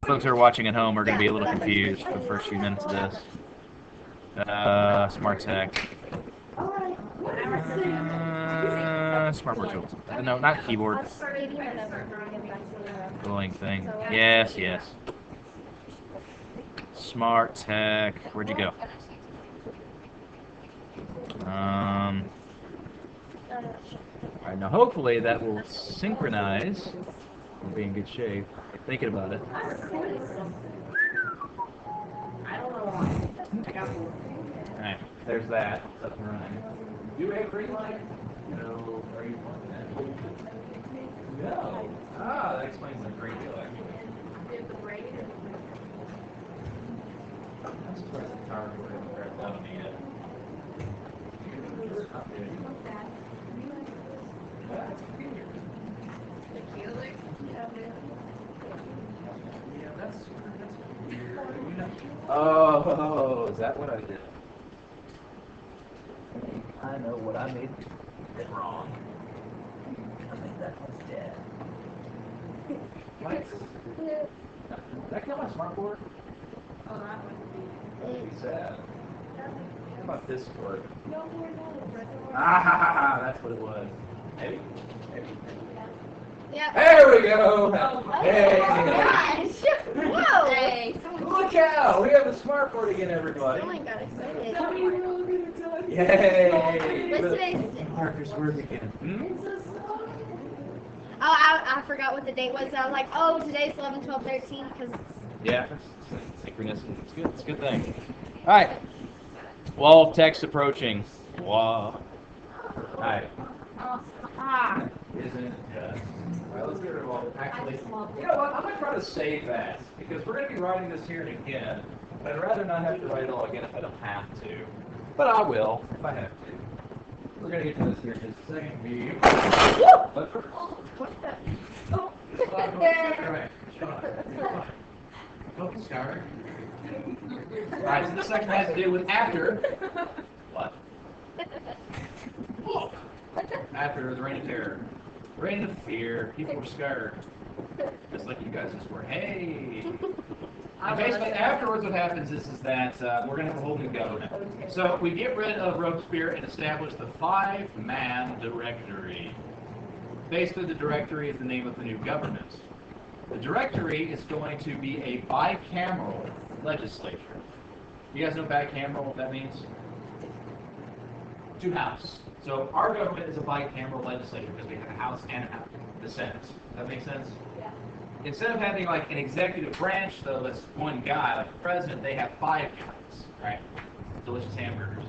folks who are watching at home are going to be a little confused for the first few minutes of this. Smart tech. Smart virtuals. No, not keyboard. Glowing thing. Yes, yes. Smart tech. Where'd you go? Alright, now hopefully that will synchronize. We'll be in good shape. Thinking about it. Alright, there's that. It's up and running. Do you have green light? No. Are you wanting that? No. Ah, that explains the great deal, actually. I'm surprised the tower would have grabbed that on me yet. Oh, is that what I did? I know what I made wrong. I think that one's dead. What? Did I kill my smartboard? Oh, that That'd be sad. How about this cord? Ah, that's what it was. Maybe. Yeah. There we go. Hey. Whoa! Hey, Look out! We have a smartboard again, everybody. someone got excited. Yay! This Marker's work again. Oh, I forgot what the date was. I was like, oh, today's 11, 12, 13, because... Yeah, synchronicity. It's good. It's a good thing. All right. Wall of text approaching. Wow. All right. Isn't it just? All right, let's get rid of all. Actually, you know what? I'm going to try to save that because we're going to be writing this here and again. But I'd rather not have to write it all again if I don't have to. But I will if I have to. We're going to get to this here in just a second. But first, all right. Shut up. Focus, Skyler. All right, so this section has to do with after. What? Whoa. After the reign of terror. Reign of fear. People were scared. Just like you guys just were. Hey! And basically, afterwards, what happens is that we're going to have a whole new government. So we get rid of Robespierre and establish the five-man directory. Basically, the directory is the name of the new government. The directory is going to be a bicameral legislature. You guys know bicameral, what that means? Two houses. So our government is a bicameral legislature because we have a House and a House, the Senate. Does that make sense? Yeah. Instead of having like an executive branch, though, that's one guy, like the president, they have five guys, right? Delicious hamburgers.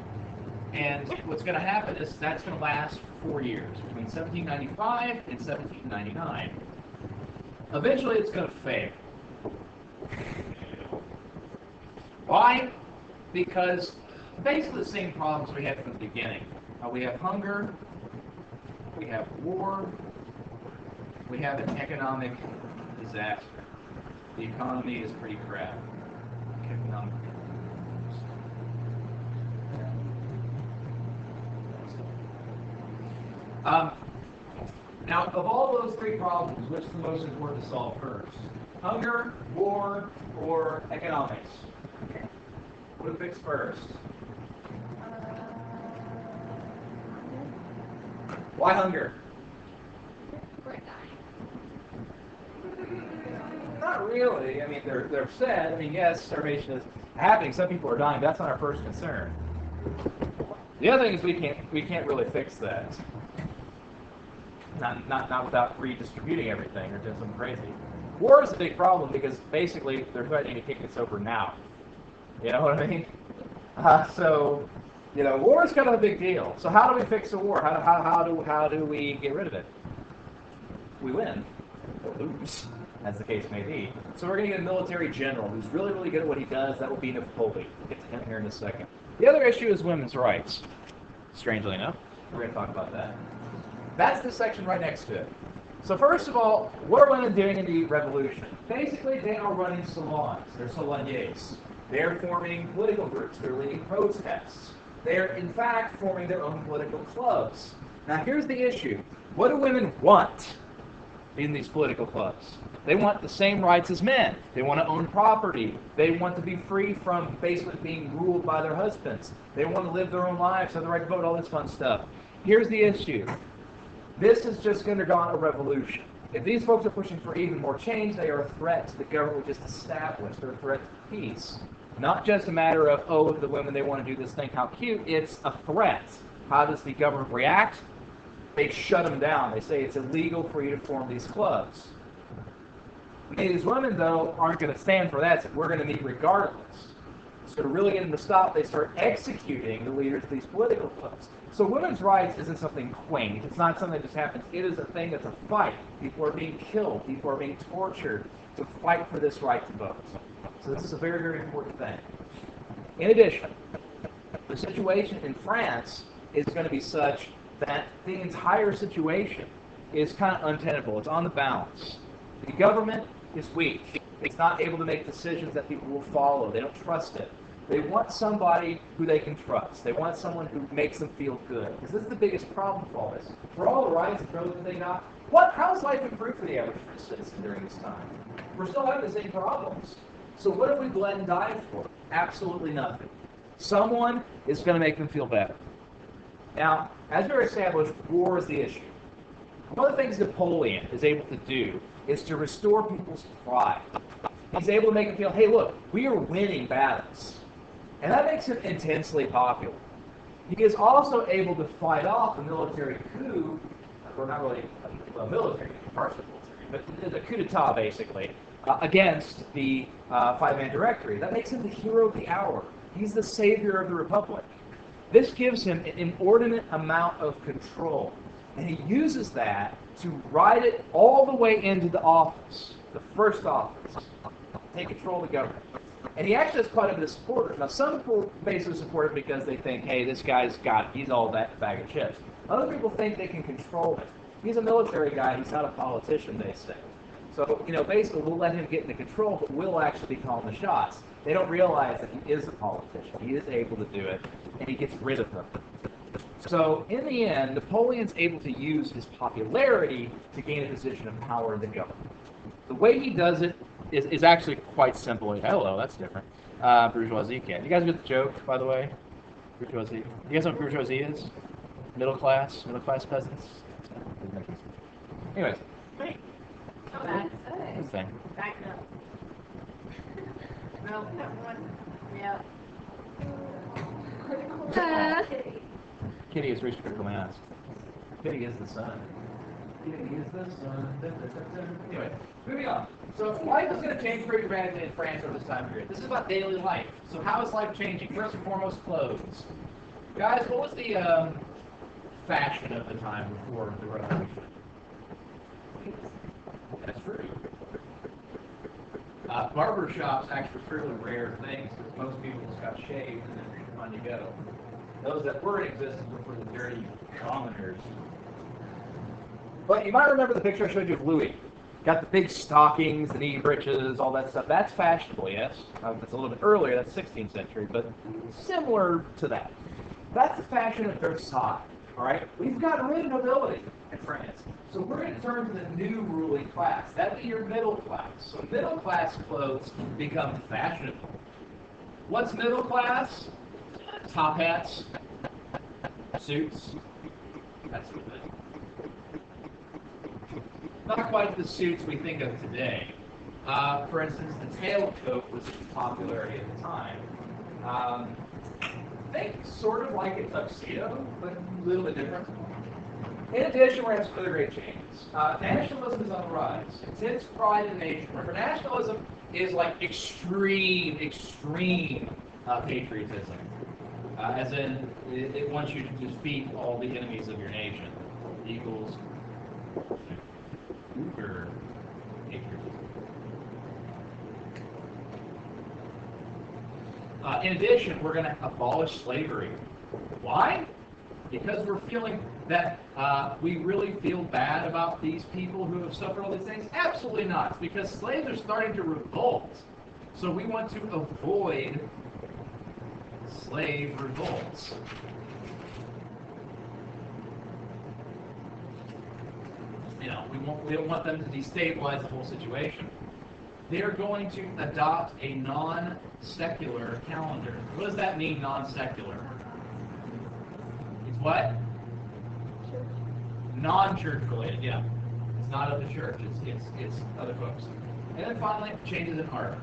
And what's going to happen is that's going to last for 4 years, between 1795 and 1799. Eventually, it's going to fail. Why? Because basically the same problems we had from the beginning. We have hunger, we have war, we have an economic disaster. The economy is pretty crap. Economic. Now, of all those three problems, which is the most important to solve first? Hunger, war, or economics? What to fix first? Why hunger? Not really. I mean, they're sad. I mean, yes, starvation is happening. Some people are dying. That's not our first concern. The other thing is we can't really fix that. Not without redistributing everything or doing something crazy. War is a big problem because basically they're threatening to kick us over now. You know what I mean? So, you know, war is kind of a big deal. So how do we fix a war? How do we get rid of it? We win or lose, as the case may be. So we're going to get a military general who's really, really good at what he does. That will be Napoleon. We'll get to him here in a second. The other issue is women's rights. Strangely enough, we're going to talk about that. That's the section right next to it. So first of all, what are women doing in the revolution? Basically, they are running salons. They're saloniers. They're forming political groups. They're leading protests. They're, in fact, forming their own political clubs. Now, here's the issue. What do women want? in these political clubs. They want the same rights as men. They want to own property. They want to be free from basically being ruled by their husbands. They want to live their own lives, have the right to vote, all this fun stuff. Here's the issue. This has just undergone a revolution. If these folks are pushing for even more change, they are a threat to the government we just established. They're a threat to peace. Not just a matter of, oh, look at the women, they want to do this thing, how cute. It's a threat. How does the government react? They shut them down. They say it's illegal for you to form these clubs. These women, though, aren't going to stand for that. So we're going to meet regardless. So to really get them to stop, they start executing the leaders of these political clubs. So women's rights isn't something quaint. It's not something that just happens. It is a thing that's a fight. People are being killed. People are being tortured to fight for this right to vote. So this is a very, very important thing. In addition, the situation in France is going to be such that the entire situation is kind of untenable. It's on the balance. The government is weak. It's not able to make decisions that people will follow. They don't trust it. They want somebody who they can trust. They want someone who makes them feel good. Because this is the biggest problem for all this. For all the rights and growth that they got, how has life improved for the average citizen during this time? We're still having the same problems. So what have we bled and died for? Absolutely nothing. Someone is going to make them feel better. Now, as we're established, war is the issue. One of the things Napoleon is able to do is to restore people's pride. He's able to make them feel, hey, look, we are winning battles. And that makes him intensely popular. He is also able to fight off a military coup, or not really a military, partially military, but a coup d'etat, basically, against the five-man directory. That makes him the hero of the hour. He's the savior of the republic. This gives him an inordinate amount of control. And he uses that to ride it all the way into the office, the first office, take control of the government. And he actually has quite a bit of supporters. Now, some people basically support it because they think, hey, this guy's got it. He's all that bag of chips. Other people think they can control it. He's a military guy. He's not a politician, they say. So, basically, we'll let him get into control, but we'll actually be calling the shots. They don't realize that he is a politician. He is able to do it, and he gets rid of them. So, in the end, Napoleon's able to use his popularity to gain a position of power in the government. The way he does it is actually quite simple. Hello, that's different. Bourgeoisie can. You guys get the joke, by the way? Bourgeoisie. You guys know what bourgeoisie is? Middle class peasants. Anyways. Hey. Oh, that's Good thing. back up. No, that one. Yeah. Kitty has reached critical mass. Kitty is the sun. Kitty is the sun. Anyway, moving on. So life is going to change pretty dramatically in France over this time period. This is about daily life. So how is life changing? First and foremost, clothes. Guys, what was the fashion of the time before the revolution? That's true. Barber shops actually fairly rare things because most people just got shaved and then on you go. Those that were in existence were for the dirty commoners. But you might remember the picture I showed you of Louis. Got the big stockings, the knee breeches, all that stuff. That's fashionable, yes. That's a little bit earlier, that's 16th century, but similar to that. That's the fashion of Versailles, all right? We've gotten rid of nobility in France. So we're going to turn to the new ruling class. That'd be your middle class. So middle class clothes become fashionable. What's middle class? Top hats, suits. That's good. Not quite the suits we think of today. For instance, the tailcoat was popularity at the time. I think sort of like a tuxedo, but a little bit different. In addition, we're going to have some other great changes. Nationalism is on the rise. Intense pride in the nation. Remember, nationalism is like extreme patriotism. As in, it wants you to defeat all the enemies of your nation. Equals uber patriotism. In addition, we're going to abolish slavery. Why? Because we're feeling that we really feel bad about these people who have suffered all these things? Absolutely not. It's because slaves are starting to revolt. So we want to avoid slave revolts. we don't want them to destabilize the whole situation. They're going to adopt a non-secular calendar. What does that mean, non-secular? It's what? Non-church related, yeah. It's not of the church, it's other folks. And then finally, changes in art.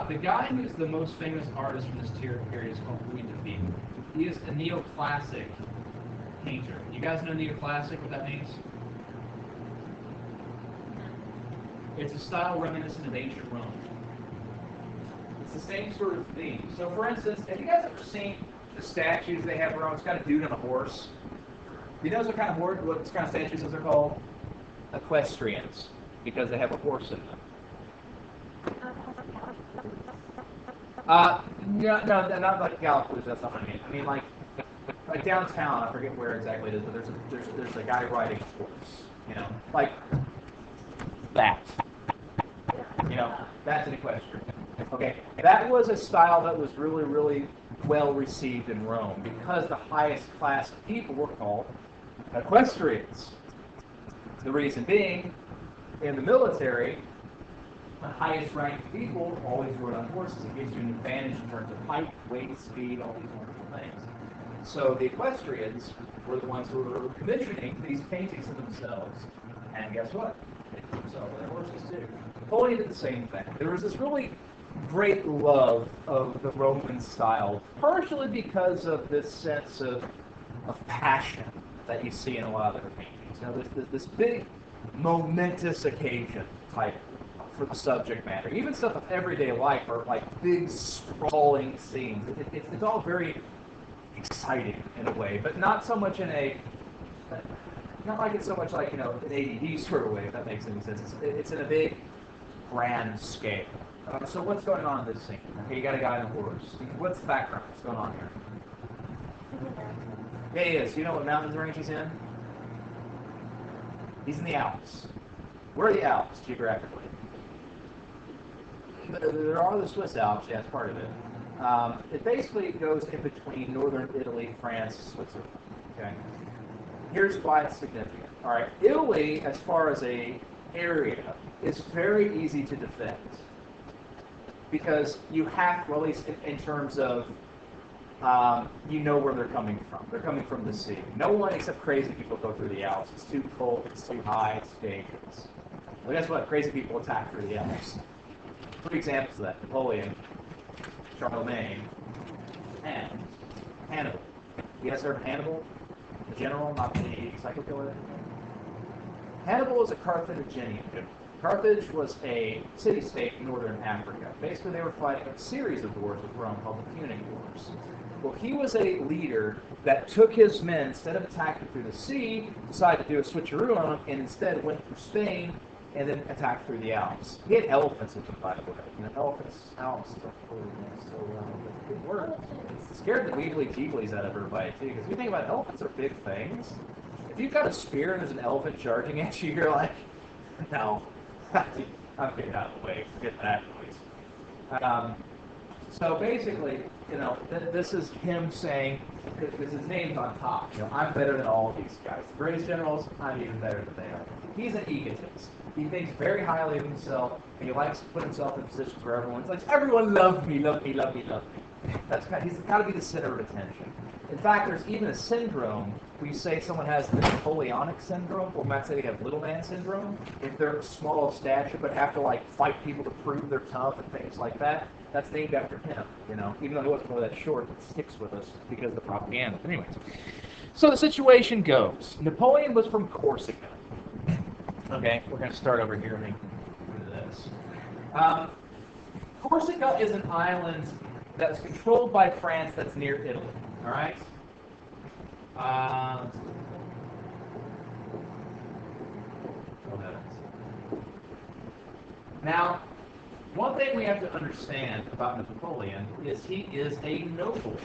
The guy who's the most famous artist from this period is called Louis David. He is a neoclassic painter. You guys know neoclassic, what that means? It's a style reminiscent of ancient Rome. It's the same sort of theme. So for instance, have you guys ever seen the statues they have in Rome? It's got a dude on a horse. You know what kind of statues those are called? Equestrians, because they have a horse in them. No, not like Galapagos. That's not what I mean. I mean like downtown. I forget where exactly it is, but there's a guy riding a horse. You know, like that. You know, that's an equestrian. Okay, that was a style that was really, really well received in Rome because the highest class of people were called equestrians. The reason being, in the military, the highest ranked people always rode on horses. It gives you an advantage in terms of height, weight, speed, all these wonderful things. So the equestrians were the ones who were commissioning these paintings of themselves. And guess what? They did themselves with their horses too. Napoleon did the same thing. There was this really great love of the Roman style, partially because of this sense of passion that you see in a lot of their paintings. You know, this big, momentous occasion type for the subject matter. Even stuff of everyday life are like big, sprawling scenes. It's all very exciting in a way, but not so much in a, not like it's so much like, you know, an ADD sort of way, if that makes any sense. It's in a big, grand scale. So what's going on in this scene? Okay, you got a guy on a horse. What's the background? What's going on here? Yeah, he is. You know what mountains range he's in? He's in the Alps. Where are the Alps, geographically? There are the Swiss Alps, yeah, it's part of it. It basically goes in between northern Italy, France, Switzerland. Okay. Here's why it's significant. All right, Italy, as far as a area, is very easy to defend because you have, well, at least in terms of, you know where they're coming from. They're coming from the sea. No one except crazy people go through the Alps. It's too cold. It's too high. It's dangerous. Well, guess what? Crazy people attack through the Alps. 3 examples of that: Napoleon, Charlemagne, and Hannibal. You guys heard of Hannibal? The general, not the psycho killer? Hannibal was a Carthaginian. Carthage was a city-state in northern Africa. Basically, they were fighting a series of wars with Rome called the Punic Wars. Well, he was a leader that took his men, instead of attacking through the sea, decided to do a switcheroo on them, and instead went through Spain and then attacked through the Alps. He had elephants with him, by the way. You know, elephants, Alps, good word. It scared the weebly-jeeblies out of everybody, too, because if you think about it, elephants are big things. If you've got a spear and there's an elephant charging at you, you're like, no. I'm getting out of the way. Forget that noise. So basically, you know, this is him saying, because his name's on top. You know, I'm better than all of these guys. The greatest generals, I'm even better than they are. He's an egotist. He thinks very highly of himself, and he likes to put himself in positions where everyone's like, everyone love me, love me, love me, love me. He's got to be the center of attention. In fact, there's even a syndrome where you say someone has the Napoleonic syndrome, or might say they have little man syndrome, if they're small of stature but have to like fight people to prove they're tough and things like that. That's named after him, you know. Even though he wasn't really that short, it sticks with us because of the propaganda. Anyways, so the situation goes: Napoleon was from Corsica. Okay, we're going to start over here and do this. Corsica is an island that's controlled by France that's near Italy. All right. Now, one thing we have to understand about Napoleon is he is a noble,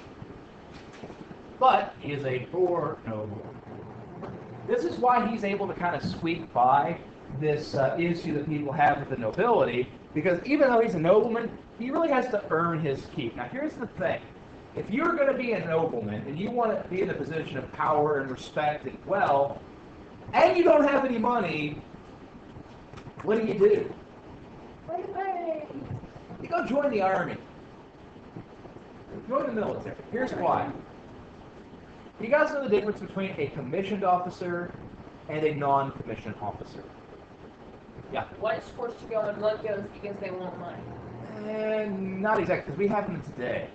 but he is a poor noble. This is why he's able to kind of squeak by this issue that people have with the nobility, because even though he's a nobleman, he really has to earn his keep. Now, here's the thing. If you're going to be a nobleman and you want to be in a position of power and respect and wealth, and you don't have any money, what do? You go join the army. Join the military. Here's why. You guys know the difference between a commissioned officer and a non-commissioned officer? Yeah. One's forced to go and one goes because they want money. And not exactly, because we have them today.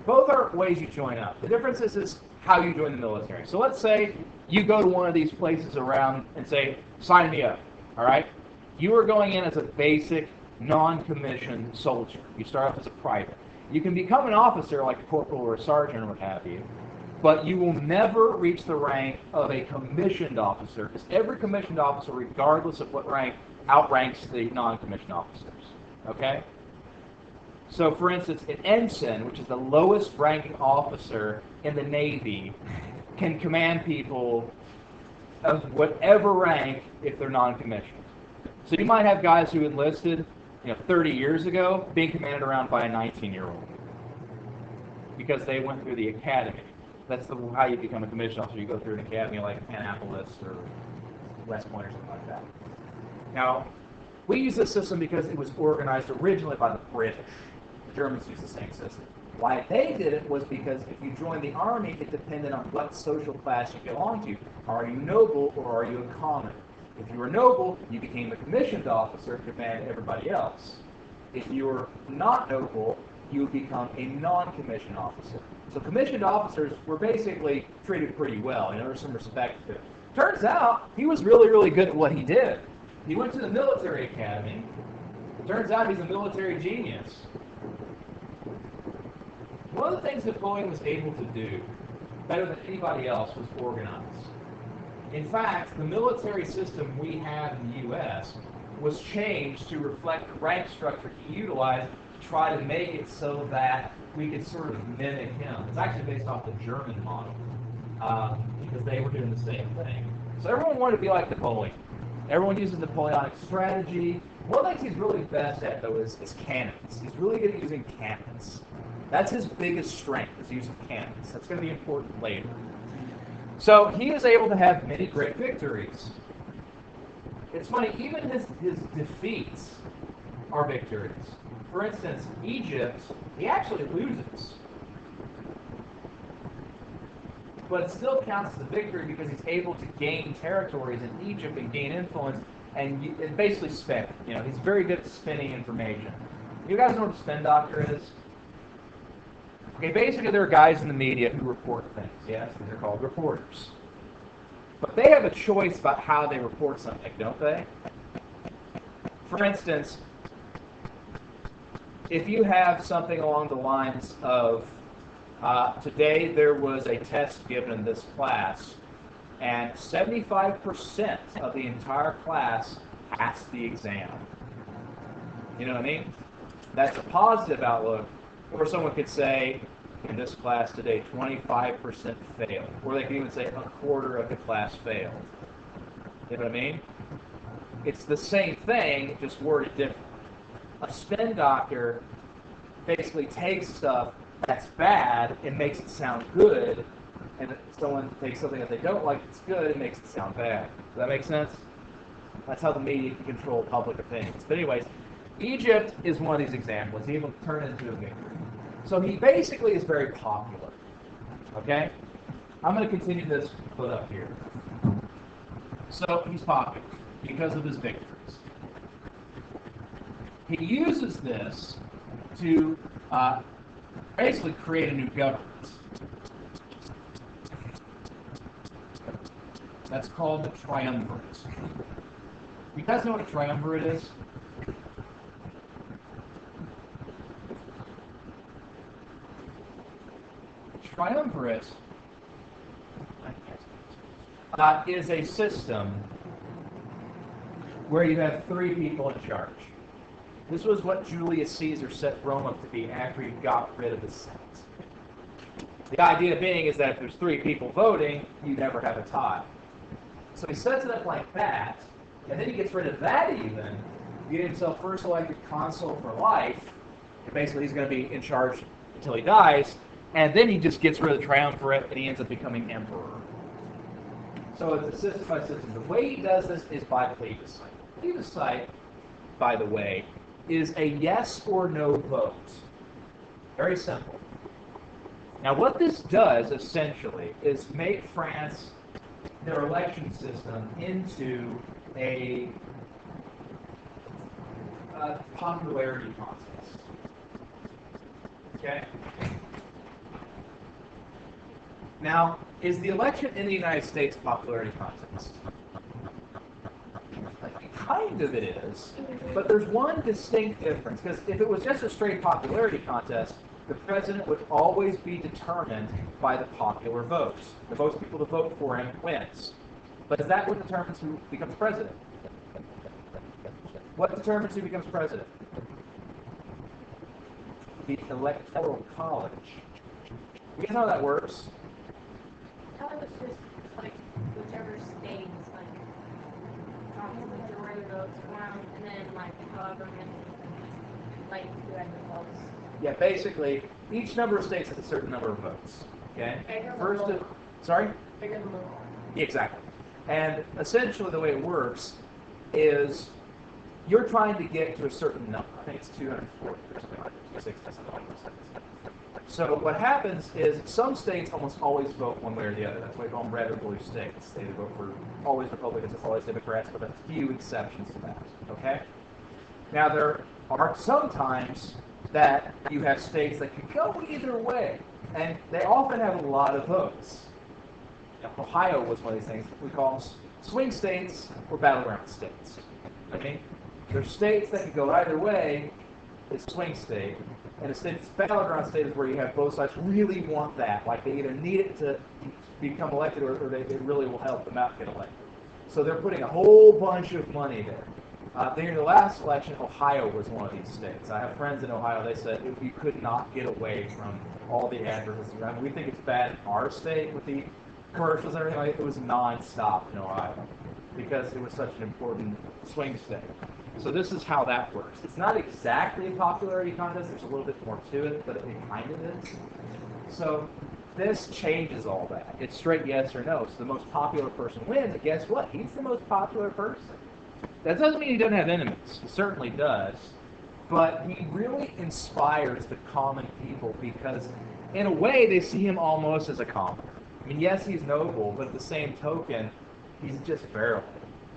Both are ways you join up. The difference is how you join the military. So let's say you go to one of these places around and say, sign me up, all right? You are going in as a basic, non-commissioned soldier. You start off as a private. You can become an officer like a corporal or a sergeant or what have you, but you will never reach the rank of a commissioned officer, because every commissioned officer, regardless of what rank, outranks the non-commissioned officers, okay? So, for instance, an ensign, which is the lowest ranking officer in the Navy, can command people of whatever rank if they're non-commissioned. So you might have guys who enlisted 30 years ago being commanded around by a 19-year-old because they went through the academy. That's how you become a commissioned officer. You go through an academy like Annapolis or West Point or something like that. Now, we use this system because it was organized originally by the British. The Germans used the same system. Why they did it was because if you joined the army, it depended on what social class you belonged to. Are you noble or are you a common? If you were noble, you became a commissioned officer to command everybody else. If you were not noble, you would become a non-commissioned officer. So commissioned officers were basically treated pretty well. There's some respect to it. Turns out he was really, really good at what he did. He went to the military academy. Turns out he's a military genius. One of the things Napoleon was able to do better than anybody else was organize. In fact, the military system we have in the U.S. was changed to reflect the rank structure he utilized to try to make it so that we could sort of mimic him. It's actually based off the German model because they were doing the same thing. So everyone wanted to be like Napoleon. Everyone uses Napoleonic strategy. One of the things he's really best at, though, is cannons. He's really good at using cannons. That's his biggest strength, is using cannons. That's going to be important later. So he is able to have many great victories. It's funny, even his defeats are victories. For instance, Egypt, he actually loses. But it still counts as a victory because he's able to gain territories in Egypt and gain influence and basically spin. He's very good at spinning information. You guys know what a spin doctor is? Okay, basically there are guys in the media who report things, yes? They're called reporters. But they have a choice about how they report something, don't they? For instance, if you have something along the lines of, today there was a test given in this class, and 75% of the entire class passed the exam. You know what I mean? That's a positive outlook. Or someone could say, in this class today, 25% failed. Or they could even say a quarter of the class failed. You know what I mean? It's the same thing, just worded different. A spin doctor basically takes stuff that's bad and makes it sound good, and if someone takes something that they don't like that's good and makes it sound bad. Does that make sense? That's how the media can control public opinions. But anyways, Egypt is one of these examples. He will turn it into a victory. So he basically is very popular. Okay? I'm going to continue this put up here. So he's popular because of his victories. He uses this to basically create a new government. That's called the triumvirate. You guys know what a triumvirate is? Triumvirate is a system where you have three people in charge. This was what Julius Caesar set Rome up to be after he got rid of the Senate. The idea being is that if there's three people voting, you never have a tie. So he sets it up like that, and then he gets rid of that even. He get himself first elected consul for life, and basically he's going to be in charge until he dies, and then he just gets rid of the triumvirate and he ends up becoming emperor. So it's a system by system. The way he does this is by plebiscite. Plebiscite, by the way, is a yes or no vote. Very simple. Now, what this does, essentially, is make France, their election system, into a popularity contest. Okay? Now, is the election in the United States a popularity contest? Kind of it is, but there's one distinct difference, because if it was just a straight popularity contest, the president would always be determined by the popular votes. The most people to vote for him wins. But is that what determines who becomes president? What determines who becomes president? The Electoral College. You guys know how that works? I thought it was just like whichever state is like got the majority of votes around, and then like however many like who had the votes. Yeah, basically, each number of states has a certain number of votes. Okay? Bigger than First, little. sorry? Bigger than little. Exactly. And essentially the way it works is you're trying to get to a certain number. I think it's 240 or something like that. 260. So what happens is some states almost always vote one way or the other. That's why we call them red or blue states. They vote for always Republicans or always Democrats, but there's a few exceptions to that. Okay? Now there are sometimes that you have states that can go either way, and they often have a lot of votes. Ohio was one of these things we call swing states or battleground states. Okay? There's states that can go either way, is swing state, and a state's battleground state is where you have both sides really want that, like they either need it to become elected or it really will help them out get elected. So they're putting a whole bunch of money there. During the last election, Ohio was one of these states. I have friends in Ohio. They said you could not get away from all the advertising. I mean, we think it's bad in our state with the commercials and everything. Like it was nonstop in Ohio because it was such an important swing state. So this is how that works. It's not exactly a popularity contest. There's a little bit more to it, but it kind of is. So this changes all that. It's straight yes or no. So the most popular person wins. And guess what? He's the most popular person. That doesn't mean he doesn't have enemies. He certainly does. But he really inspires the common people because, in a way, they see him almost as a commoner. I mean, yes, he's noble, but at the same token, he's just bearable.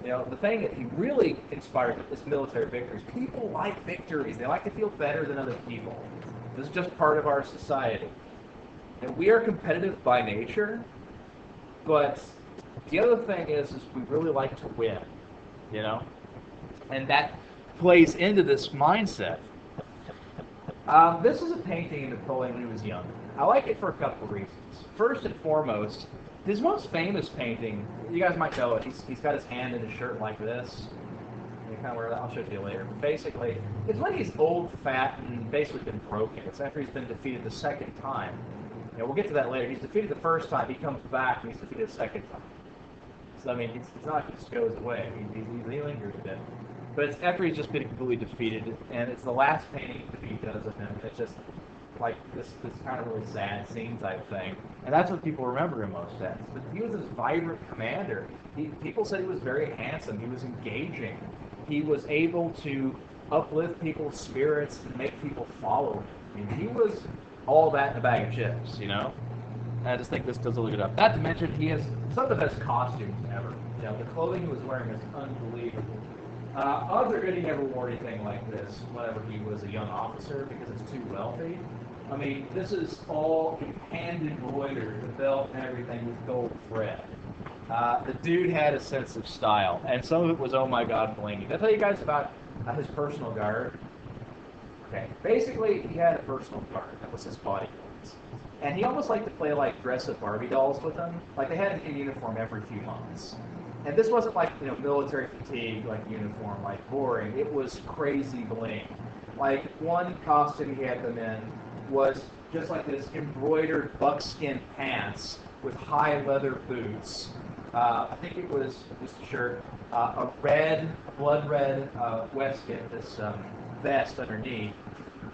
You know, the thing that he really inspires is military victories. People like victories. They like to feel better than other people. This is just part of our society. And we are competitive by nature, but the other thing is we really like to win. You know, and that plays into this mindset. This is a painting of Napoleon when he was young. I like it for a couple of reasons. First and foremost, his most famous painting, you guys might know it. He's got his hand in his shirt like this. You kind of wear that. I'll show it to you later. But basically, it's when he's old, fat, and basically been broken. It's after he's been defeated the second time. You know, we'll get to that later. He's defeated the first time. He comes back and he's defeated the second time. So, I mean, it's not like he just goes away. He lingers a bit. But it's after he's just been completely defeated, and it's the last painting that he does of him. It's just like this kind of really sad scene type thing. And that's what people remember him most as. But he was this vibrant commander. People said he was very handsome. He was engaging. He was able to uplift people's spirits and make people follow him. I mean, he was all that in a bag of chips, you know? I just think this does look it up. Not to mention, he has some of the best costumes ever. You know, the clothing he was wearing is unbelievable. Odds are good he never wore anything like this whenever he was a young officer because it's too wealthy. I mean, this is all hand embroidered, the belt and everything with gold thread. The dude had a sense of style, and some of it was, oh my god, blingy. Did I tell you guys about his personal guard? Okay, basically, he had a personal guard. That was his bodyguards. And he almost liked to play like dress-up Barbie dolls with them. Like they had a uniform every few months. And this wasn't like, you know, military fatigue, like uniform, like boring. It was crazy bling. Like one costume he had them in was just like this embroidered buckskin pants with high leather boots. I think it was this shirt, a blood red waistcoat, this vest underneath.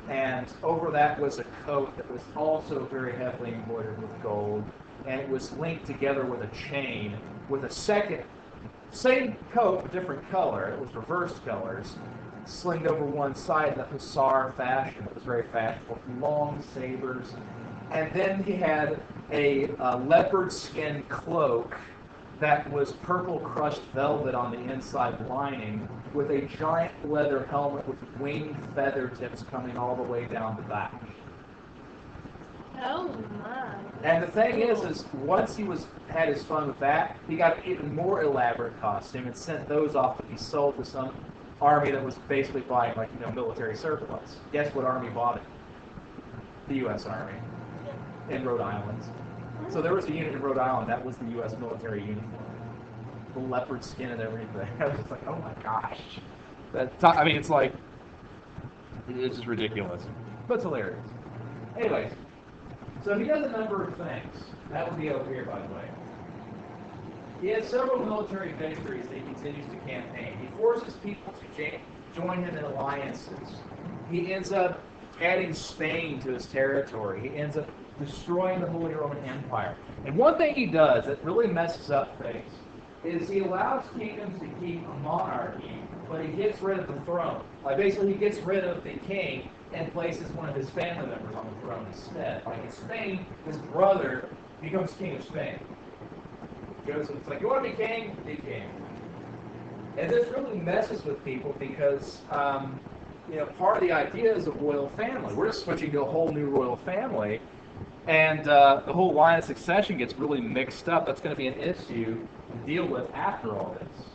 And over that was a coat that was also very heavily embroidered with gold, and it was linked together with a chain with a second, same coat, but different color. It was reversed colors, slinged over one side in the hussar fashion. It was very fashionable. Long sabers. And then he had a leopard skin cloak that was purple crushed velvet on the inside lining, with a giant leather helmet with winged feather tips coming all the way down the back. Oh my. And the thing is once he had his fun with that, he got an even more elaborate costume and sent those off to be sold to some army that was basically buying, like, military surplus. Guess what army bought it? The U.S. Army in Rhode Island. So there was a unit in Rhode Island that was the U.S. military uniform. The leopard skin and everything. I was just like, oh my gosh. It's like, it's just ridiculous. But it's hilarious. Anyways, so he does a number of things. That would be over here, by the way. He has several military victories that he continues to campaign. He forces people to join him in alliances. He ends up adding Spain to his territory. He ends up destroying the Holy Roman Empire. And one thing he does that really messes up things is he allows kingdoms to keep a monarchy, but he gets rid of the throne. Like, basically, he gets rid of the king and places one of his family members on the throne instead. Like in Spain, his brother becomes king of Spain. So it's like, you want to be king? Be king. And this really messes with people because, part of the idea is a royal family. We're just switching to a whole new royal family, and the whole line of succession gets really mixed up. That's going to be an issue to deal with after all this.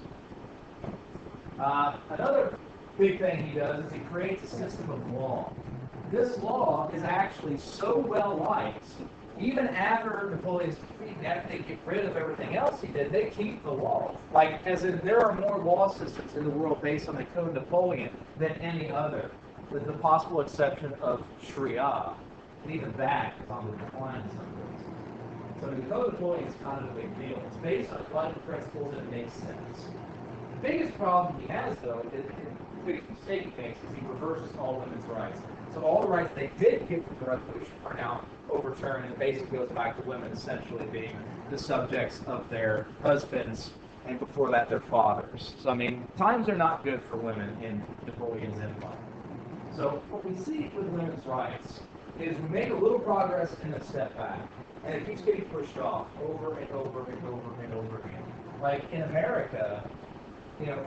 Another big thing he does is he creates a system of law. This law is actually so well liked, even after Napoleon's defeat, after they get rid of everything else he did, they keep the law. Like, as in, there are more law systems in the world based on the Code of Napoleon than any other, with the possible exception of Sharia. And even that is on the decline in some ways. So the Code of Napoleon is kind of a big deal. It's based on a lot of principles and it makes sense. The biggest problem he has, though, the biggest mistake he makes, is he reverses all women's rights. So all the rights they did get from the Revolution are now overturned, and it basically goes back to women essentially being the subjects of their husbands, and before that, their fathers. So, times are not good for women in Napoleon's empire. So what we see with women's rights is we make a little progress and then step back, and it keeps getting pushed off over and over and over and over again. Like in America,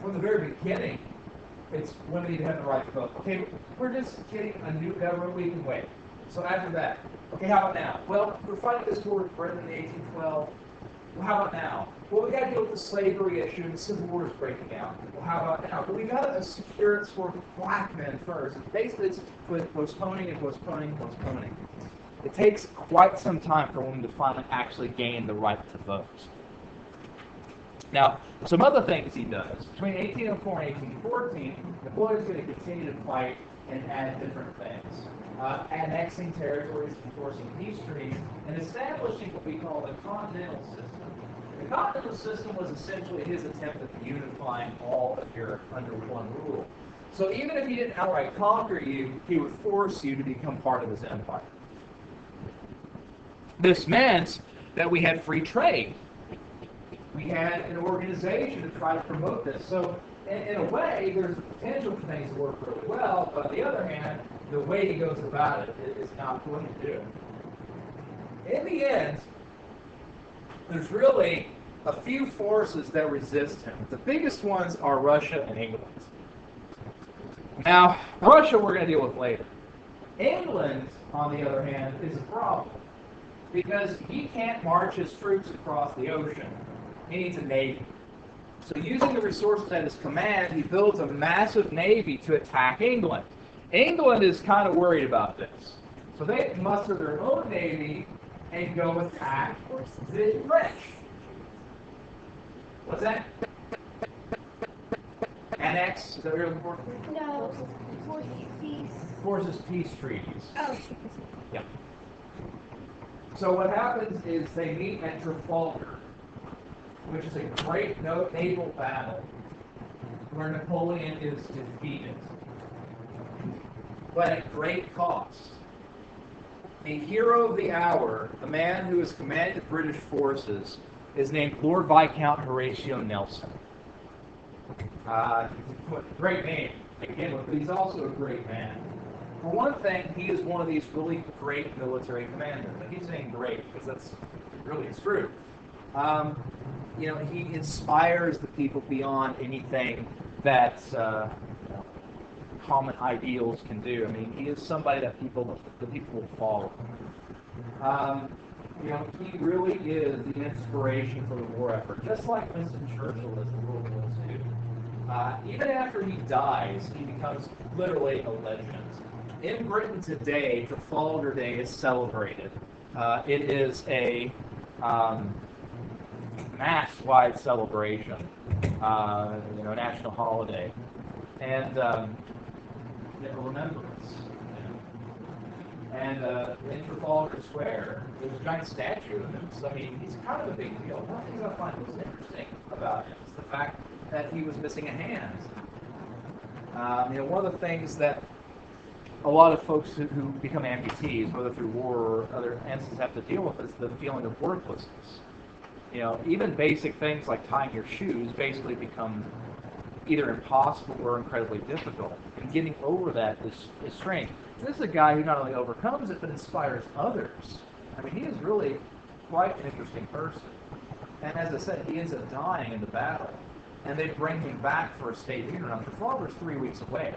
from the very beginning, it's women need to have the right to vote. Okay, we're just getting a new government, we can wait. So after that, okay, how about now? Well, we're fighting this war with Britain in 1812. Well, how about now? Well, we got to deal with the slavery issue, and the Civil War is breaking out. Well, how about now? But we got to secure it for black men first. Basically, it's postponing and postponing and postponing. It takes quite some time for women to finally actually gain the right to vote. Now, some other things he does. Between 1804 and 1814, Napoleon's going to continue to fight and add different things. Annexing territories, enforcing peace treaties, and establishing what we call the Continental System. The Continental System was essentially his attempt at unifying all of Europe under one rule. So even if he didn't outright conquer you, he would force you to become part of his empire. This meant that we had free trade. We had an organization to try to promote this. So, in a way, there's potential for things to work really well, but on the other hand, the way he goes about it is not going to do. In the end, there's really a few forces that resist him. The biggest ones are Russia and England. Now, Russia we're going to deal with later. England, on the other hand, is a problem because he can't march his troops across the ocean. He needs a navy. So using the resources at his command, he builds a massive navy to attack England. England is kind of worried about this. So they muster their own navy and go attack the French. What's that? Annex? Is that what you're looking for? No, forces peace. Forces peace treaties. Oh. Yeah. So what happens is they meet at Trafalgar, which is a great naval battle where Napoleon is defeated, but at great cost. The hero of the hour, the man who has commanded British forces is named Lord Viscount Horatio Nelson. Great name, again, but he's also a great man. For one thing, he is one of these really great military commanders. And he's saying great because that's really true. He inspires the people beyond anything that common ideals can do. I mean, he is somebody that the people will follow. He really is the inspiration for the war effort, just like Winston Churchill is in World War II. Even after he dies, he becomes literally a legend. In Britain today, Trafalgar Day is celebrated. It is a mass-wide celebration, national holiday, and a remembrance. And in Trafalgar Square, there's a giant statue of him. So, I mean, he's kind of a big deal. One of the things I find most interesting about him is the fact that he was missing a hand. One of the things that a lot of folks who become amputees, whether through war or other instances, have to deal with is the feeling of worthlessness. Even basic things like tying your shoes basically become either impossible or incredibly difficult. And getting over that is strange. This is a guy who not only overcomes it, but inspires others. I mean, he is really quite an interesting person. And as I said, he ends up dying in the battle. And they bring him back for a state funeral. Now, Trafalgar's 3 weeks away.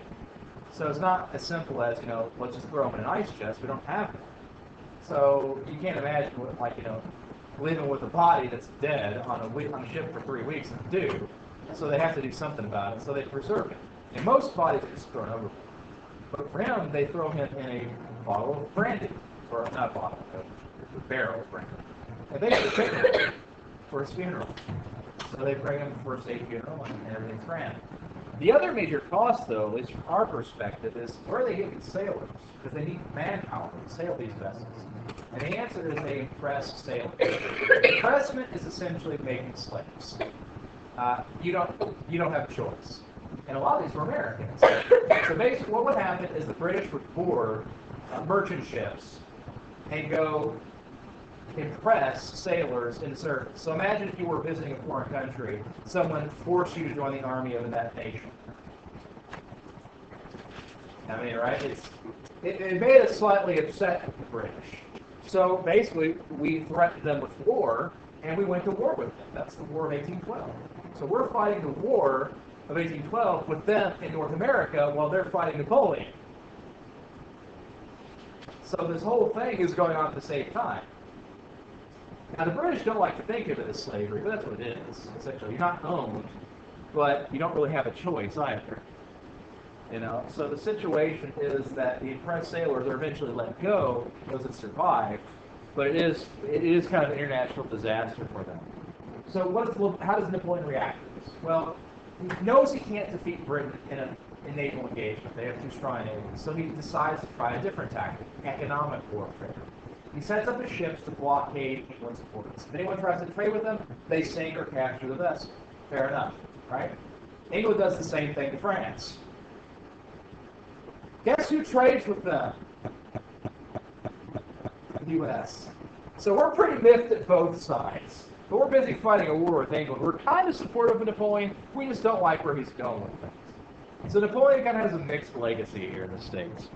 So it's not as simple as, let's just throw him in an ice chest. We don't have him. So you can't imagine what, living with a body that's dead on a ship for 3 weeks and do. So they have to do something about it. So they preserve him. And most bodies are just thrown overboard. But for him, they throw him in a bottle of brandy. Or not a bottle, a barrel of brandy. And they prepare him for his funeral. So they bring him for a state funeral and everything's grand. The other major cost, though, at least from our perspective, is where are they getting sailors? Because they need manpower to sail these vessels. And the answer is they impress sailors. Impressment is essentially making slaves. You don't have a choice. And a lot of these were Americans. So basically what would happen is the British would board merchant ships and go impress sailors in service. So imagine if you were visiting a foreign country, someone forced you to join the army of that nation. I mean, right? It made us slightly upset with the British. So basically, we threatened them with war, and we went to war with them. That's the War of 1812. So we're fighting the War of 1812 with them in North America while they're fighting Napoleon. So this whole thing is going on at the same time. Now, the British don't like to think of it as slavery, but that's what it is, essentially. You're not owned, but you don't really have a choice either. So the situation is that the impressed sailors are eventually let go, those that survive, but it is kind of an international disaster for them. So how does Napoleon react to this? Well, he knows he can't defeat Britain in a naval engagement. They have too strong a navy. So he decides to try a different tactic, economic warfare. He sets up his ships to blockade England's ports. If anyone tries to trade with them, they sink or capture the vessel. Fair enough, right? England does the same thing to France. Guess who trades with them? The U.S. So we're pretty miffed at both sides. But we're busy fighting a war with England. We're kind of supportive of Napoleon. We just don't like where he's going with things. So Napoleon kind of has a mixed legacy here in the States.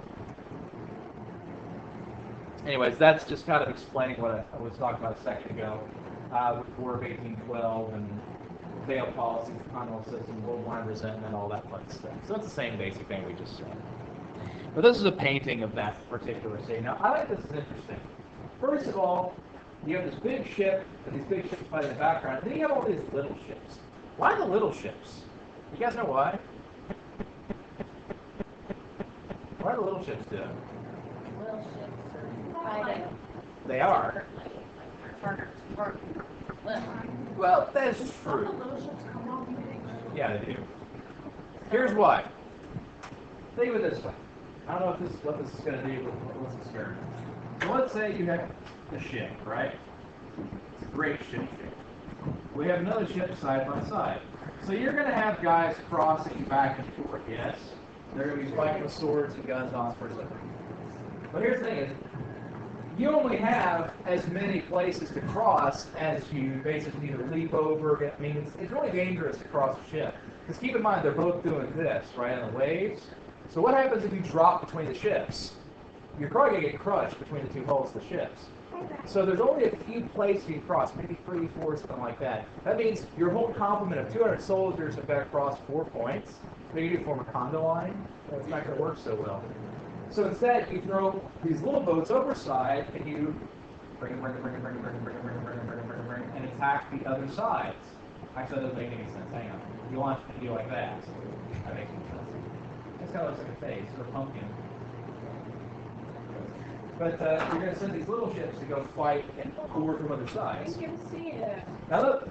Anyways, that's just kind of explaining what I was talking about a second ago with the War of 1812 and veil policy, continental system, worldwide resentment, all that fun stuff. So it's the same basic thing we just said. But this is a painting of that particular scene. Now, I think this is interesting. First of all, you have this big ship, and these big ships fighting in the background, and then you have all these little ships. Why the little ships? You guys know why? What are the little ships doing? Little ships are fighting. They are. Well, that's true. Little ships come off big. Yeah, they do. Here's why. Think of it this way. I don't know what this is going to do, but let's experiment. So let's say you have a ship, right? It's a great ship. We have another ship side by side. So you're going to have guys crossing back and forth, yes? They're going to be fighting with swords and guns on for a second. But here's the thing is, you only have as many places to cross as you basically either leap over. I mean, it's really dangerous to cross a ship. Because keep in mind, they're both doing this, right, on the waves. So what happens if you drop between the ships? You're probably going to get crushed between the two hulls of the ships. So there's only a few places you can cross, maybe 3, 4, something like that. That means your whole complement of 200 soldiers have got to cross 4 points. Maybe you form a condo line. That's not going to work so well. So instead, you throw these little boats overside, and you bring, and attack the other sides. Actually, that doesn't make any sense. Hang on. You launch it to do like that. That makes no sense. This kind of looks like a face or a pumpkin. But you're going to send these little ships to go fight and board from other sides. You can see it. Now look.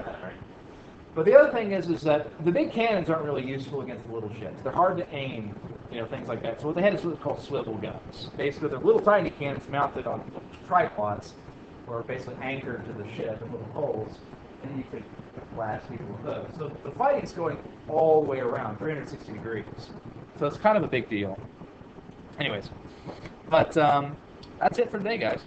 But the other thing is that the big cannons aren't really useful against the little ships. They're hard to aim, things like that. So what they had is what's called swivel guns. Basically, they're little tiny cannons mounted on tripods, or basically anchored to the ship in little holes, and you could blast people with those. So the fighting's going all the way around, 360 degrees. So it's kind of a big deal. Anyways, but that's it for today, guys.